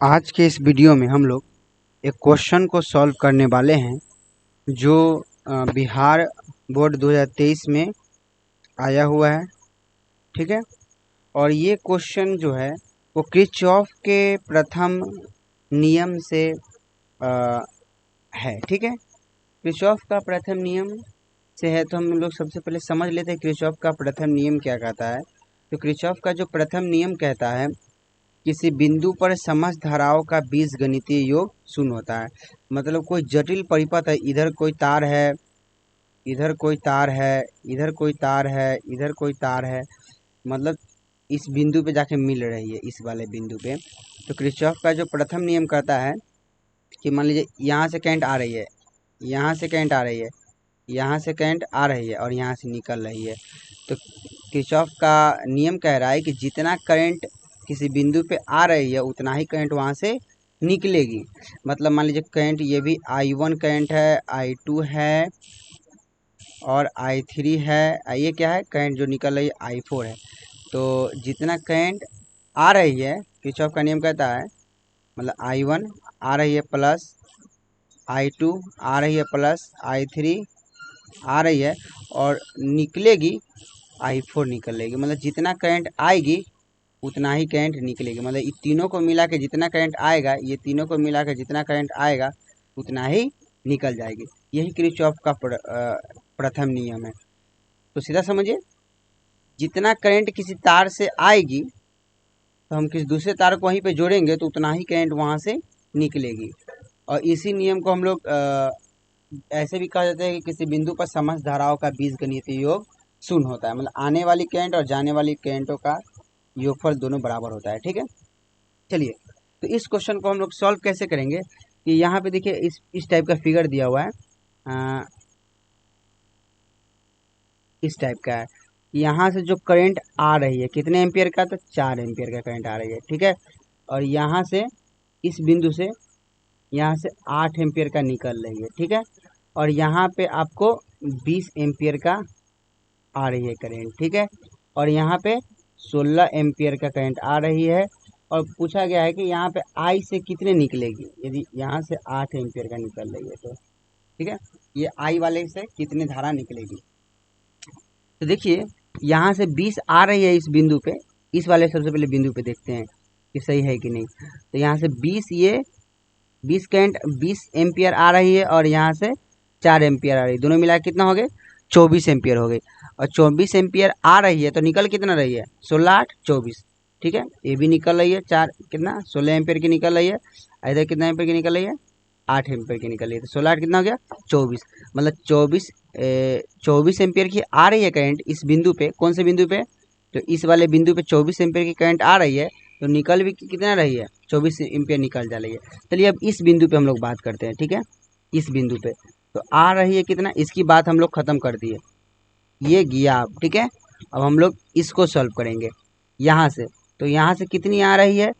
आज के इस वीडियो में हम लोग एक क्वेश्चन को सॉल्व करने वाले हैं जो बिहार बोर्ड 2023 में आया हुआ है। ठीक है। और ये क्वेश्चन जो है वो किरचॉफ के प्रथम नियम से है। ठीक है। किरचॉफ का प्रथम नियम से है, तो हम लोग सबसे पहले समझ लेते हैं किरचॉफ का प्रथम नियम क्या कहता है। तो किरचॉफ का जो प्रथम नियम कहता है, किसी बिंदु पर समस्त धाराओं का बीजगणितीय योग शून्य होता है। मतलब कोई जटिल परिपथ है, इधर कोई तार है, इधर कोई तार है, इधर कोई तार है, इधर कोई तार है, मतलब इस बिंदु पे जाके मिल रही है, इस वाले बिंदु पे। तो किरचॉफ का जो प्रथम नियम कहता है कि मान लीजिए यहाँ से करंट आ रही है, यहाँ से करंट आ रही है, यहाँ से करंट आ रही है और यहाँ से निकल रही है। तो किरचॉफ का नियम कह रहा है कि जितना करंट किसी बिंदु पे आ रही है उतना ही करंट वहाँ से निकलेगी। मतलब मान लीजिए करंट ये भी I1 करंट है, I2 है और I3 है। ये क्या है, करंट जो निकल रही है I4 है। तो जितना करंट आ रही है, किरचॉफ का नियम कहता है, मतलब I1 आ रही है प्लस, I2 आ रही है प्लस, I3 आ रही है और निकलेगी I4 निकलेगी। मतलब जितना करंट आएगी उतना ही करंट निकलेगी। मतलब इन तीनों को मिला के जितना करंट आएगा, ये तीनों को मिला के जितना करंट आएगा उतना ही निकल जाएगी। यही किरचॉफ का प्रथम नियम है। तो सीधा समझिए, जितना करंट किसी तार से आएगी तो हम किसी दूसरे तार को वहीं पे जोड़ेंगे तो उतना ही करंट वहाँ से निकलेगी। और इसी नियम को हम लोग ऐसे भी कहा जाता है कि किसी बिंदु पर समस्त धाराओं का बीजगणितीय योग शून्य होता है। मतलब आने वाली करंट और जाने वाली करंटों का योगफल दोनों बराबर होता है। ठीक है। चलिए, तो इस क्वेश्चन को हम लोग सॉल्व कैसे करेंगे कि यहाँ पे देखिए इस टाइप का फिगर दिया हुआ है। इस टाइप का है। यहाँ से जो करंट आ रही है कितने एम्पियर का, तो 4 एम्पियर का करंट आ रही है। ठीक है। और यहाँ से इस बिंदु से यहाँ से 8 एम्पियर का निकल रही है। ठीक है। और यहाँ पे आपको 20 एम्पियर का आ रही है करंट। ठीक है। और यहाँ पे 16 एम्पियर का करंट आ रही है। और पूछा गया है कि यहाँ पे आई से कितने निकलेगी, यदि यहाँ से 8 एम्पियर का निकल रही है तो। ठीक है। ये आई वाले से कितनी धारा निकलेगी। तो देखिए यहाँ से 20 आ रही है इस बिंदु पे, इस वाले सबसे पहले बिंदु पे देखते हैं कि सही है कि नहीं। तो यहाँ से 20, ये 20 करंट 20 एम्पियर आ रही है और यहाँ से 4 एम्पियर आ रही है, दोनों मिला कितना हो गए, 24 एम्पियर हो गए। और 24 एम्पियर आ रही है तो निकल कितना रही है, 16 8 24। ठीक है। ये भी निकल रही है, 4 कितना 16 एम्पियर की निकल रही है। इधर कितना एम्पियर की निकल रही है, 8 एम्पियर की निकल रही है। तो 16 8 कितना हो गया, 24। मतलब 24 एम्पियर की आ रही है करंट इस बिंदु पे। कौन से बिंदु पे, तो इस वाले बिंदु पे 24 एम्पियर की करंट आ रही है। तो निकल भी कितना रही है, 24 एम्पियर निकल जा रही है। चलिए अब इस बिंदु पे हम लोग बात करते हैं। ठीक है। इस बिंदु पे तो आ रही है कितना, इसकी बात हम लोग खत्म कर दिए, ये गया अब। ठीक है। अब हम लोग इसको सॉल्व करेंगे यहाँ से। तो यहाँ से कितनी आ रही है,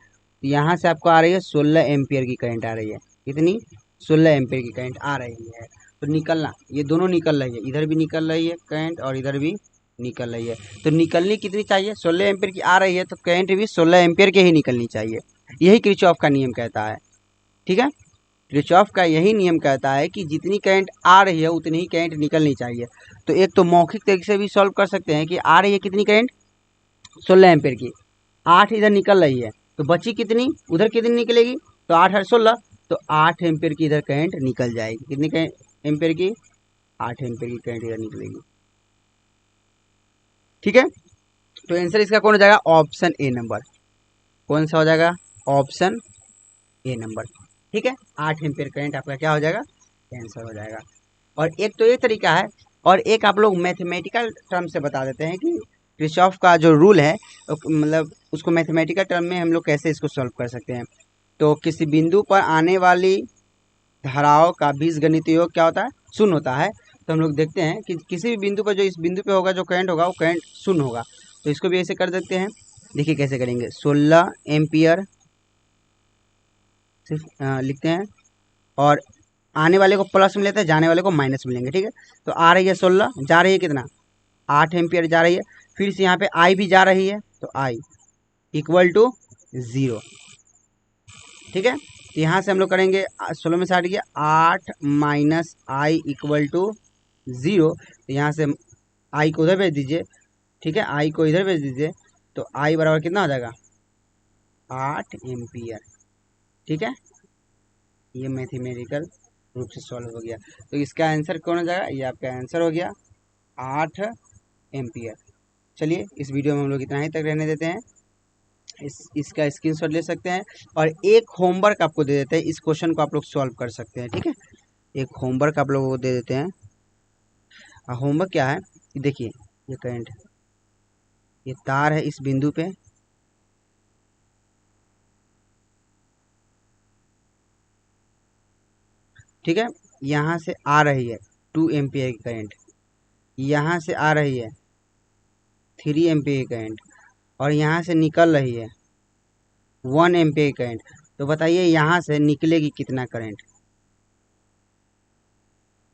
यहाँ से आपको आ रही है 16 एम्पियर की करंट आ रही है। कितनी, 16 एम्पियर की करंट आ रही है। तो निकलना, ये दोनों निकल रही है, इधर भी निकल रही है करंट और इधर भी निकल रही है। तो निकलनी कितनी चाहिए, 16 एम्पियर की आ रही है तो करंट भी 16 एम्पियर के ही निकलनी चाहिए। यही किरचॉफ का नियम कहता है। ठीक है। किरचॉफ का यही नियम कहता है कि जितनी करंट आ रही है उतनी ही करंट निकलनी चाहिए। तो एक तो मौखिक तरीके से भी सॉल्व कर सकते हैं कि आ रही है कितनी करंट, 16 एम्पियर की, 8 इधर निकल रही है तो बची कितनी, उधर कितनी निकलेगी, तो 8 8 16, तो 8 एम्पियर की इधर करंट निकल जाएगी। कितनी एम्पियर की, 8 एम्पियर की करंट इधर निकलेगी। ठीक है। तो आंसर इसका कौन हो जाएगा, ऑप्शन ए नंबर। कौन सा हो जाएगा, ऑप्शन ए नंबर। ठीक है। 8 एम्पियर करंट आपका क्या हो जाएगा, आंसर हो जाएगा। और एक तो ये तरीका है, और एक आप लोग मैथमेटिकल टर्म से बता देते हैं कि किरचॉफ का जो रूल है मतलब उसको मैथमेटिकल टर्म में हम लोग कैसे इसको सॉल्व कर सकते हैं। तो किसी बिंदु पर आने वाली धाराओं का बीजगणितीय योग क्या होता है, शून्य होता है। तो हम लोग देखते हैं कि किसी भी बिंदु पर जो इस बिंदु पे होगा, जो करंट होगा वो करंट शून्य होगा। तो इसको भी ऐसे कर देते हैं। देखिए कैसे करेंगे, 16 एम्पियर सिर्फ लिखते हैं और आने वाले को प्लस में लेते हैं, जाने वाले को माइनस में लेंगे। ठीक है। तो आ रही है 16, जा रही है कितना, 8 एम्पियर जा रही है। फिर से यहाँ पे आई भी जा रही है तो आई इक्वल टू 0। ठीक है। तो यहाँ से हम लोग करेंगे 16 में से 8 गया 8 माइनस आई इक्वल टू 0। तो यहाँ से आई को उधर भेज दीजिए, ठीक है, आई को इधर भेज दीजिए। तो आई बराबर कितना हो जाएगा 8 एम्पियर। ठीक है, ये मैथमेटिकल रूप से सॉल्व हो गया। तो इसका आंसर कौन हो जाएगा, ये आपका आंसर हो गया 8 एम्पियर। चलिए इस वीडियो में हम लोग इतना ही तक रहने देते हैं। इसका स्क्रीनशॉट ले सकते हैं और एक होमवर्क आपको दे देते हैं, इस क्वेश्चन को आप लोग सॉल्व कर सकते हैं। ठीक है, एक होमवर्क आप लोगों को दे देते हैं। होमवर्क क्या है, देखिए ये करंट, ये तार है इस बिंदु पे, ठीक है, यहाँ से आ रही है 2 एम्पियर की करंट, यहाँ से आ रही है 3 एम्पियर की करंट, और यहाँ से निकल रही है 1 एम्पियर की करंट। तो बताइए यहाँ से निकलेगी कितना करंट।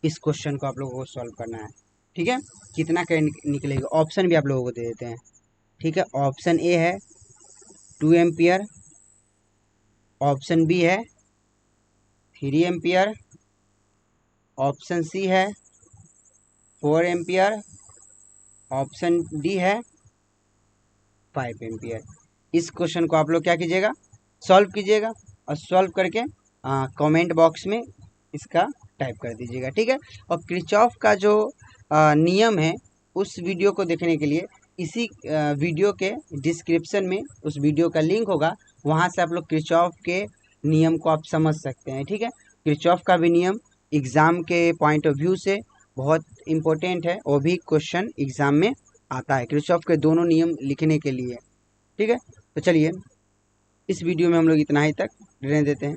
इस क्वेश्चन को आप लोगों को सॉल्व करना है। ठीक है, कितना करंट निकलेगा, ऑप्शन भी आप लोगों को दे देते हैं। ठीक है, ऑप्शन ए है 2 एम्पियर, ऑप्शन बी है 3 एम्पियर, ऑप्शन सी है 4 एम्पियर, ऑप्शन डी है 5 एम्पियर। इस क्वेश्चन को आप लोग क्या कीजिएगा, सॉल्व कीजिएगा और सॉल्व करके कमेंट बॉक्स में इसका टाइप कर दीजिएगा। ठीक है, और किरचॉफ का जो नियम है उस वीडियो को देखने के लिए इसी वीडियो के डिस्क्रिप्शन में उस वीडियो का लिंक होगा, वहाँ से आप लोग किरचॉफ के नियम को आप समझ सकते हैं। ठीक है, किरचॉफ का भी नियम एग्ज़ाम के पॉइंट ऑफ व्यू से बहुत इम्पोर्टेंट है, वो भी क्वेश्चन एग्ज़ाम में आता है किरचॉफ के दोनों नियम लिखने के लिए। ठीक है, तो चलिए इस वीडियो में हम लोग इतना ही तक रहने देते हैं।